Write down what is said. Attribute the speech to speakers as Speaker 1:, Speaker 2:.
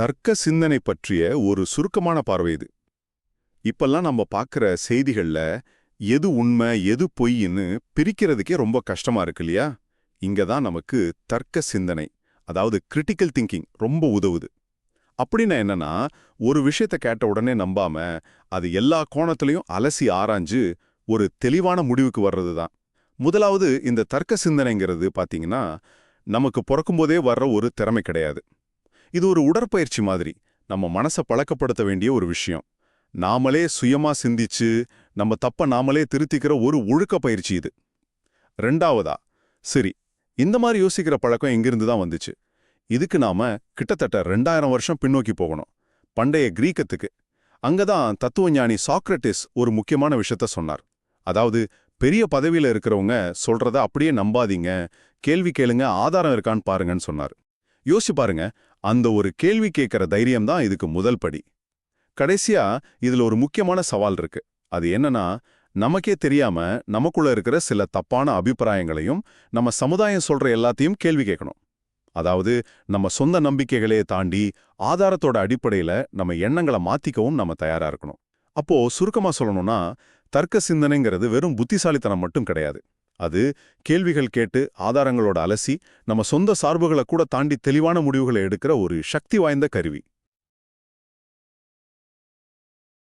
Speaker 1: தர்க்க சிந்தனை பற்றிய ஒரு சுருக்கமான பார்வை இது. இப்பெல்லாம் நம்ம பார்க்குற செய்திகள்ல எது உண்மை எது பொய்ன்னு பிரிக்கிறதுக்கே ரொம்ப கஷ்டமா இருக்கு இல்லையா? இங்க தான் நமக்கு தர்க்க சிந்தனை, அதாவது கிரிட்டிக்கல் திங்கிங் ரொம்ப உதவுது. அப்படின்னா என்னன்னா, ஒரு விஷயத்த கேட்ட உடனே நம்பாம அது எல்லா கோணத்திலையும் அலசி ஆராய்ஞ்சு ஒரு தெளிவான முடிவுக்கு வர்றது தான். முதலாவது இந்த தர்க்க சிந்தனைங்கிறது பாத்தீங்கன்னா, நமக்கு பிறக்கும்போதே வர்ற ஒரு திறமை கிடையாது. இது ஒரு உடற்பயிற்சி மாதிரி நம்ம மனசை பழக்கப்படுத்த வேண்டிய ஒரு விஷயம். நாமளே சுயமா சிந்திச்சு நம்ம தப்ப நாமளே திருத்திக்கிற ஒரு ஒழுக்க பயிற்சி இது. ரெண்டாவதா, சரி, இந்த மாதிரி யோசிக்கிற பழக்கம் எங்கிருந்து தான் வந்துச்சு? இதுக்கு நாம கிட்டத்தட்ட 2000 வருஷம் பின்னோக்கி போகணும், பண்டைய கிரீக்கத்துக்கு. அங்கதான் தத்துவஞானி சாக்ரட்டிஸ் ஒரு முக்கியமான விஷயத்த சொன்னார். அதாவது, பெரிய பதவியில இருக்கிறவங்க சொல்றத அப்படியே நம்பாதீங்க, கேள்வி கேளுங்க, ஆதாரம் இருக்கான்னு பாருங்கன்னு சொன்னார். யோசிச்சு பாருங்க, அந்த ஒரு கேள்வி கேட்கிற தைரியம் தான் இதுக்கு முதல் படி. கடைசியா இதுல ஒரு முக்கியமான சவால் இருக்கு. அது என்னன்னா, நமக்கே தெரியாம நமக்குள்ள இருக்கிற சில தப்பான அபிப்பிராயங்களையும் நம்ம சமுதாயம் சொல்ற எல்லாத்தையும் கேள்வி கேட்கணும். அதாவது, நம்ம சொந்த நம்பிக்கைகளே தாண்டி ஆதாரத்தோட அடிப்படையில நம்ம எண்ணங்களை மாத்திக்கவும் நம்ம தயாரா இருக்கணும். அப்போ சுருக்கமா சொல்லணும்னா, தர்க்க சிந்தனைங்கிறது வெறும் புத்திசாலித்தனம் மட்டும் கிடையாது. அது கேள்விகள் கேட்டு ஆதாரங்களோட அலசி நம்ம சொந்த சார்புகளை கூட தாண்டி தெளிவான முடிவுகளை எடுக்கிற ஒரு சக்தி வாய்ந்த கருவி.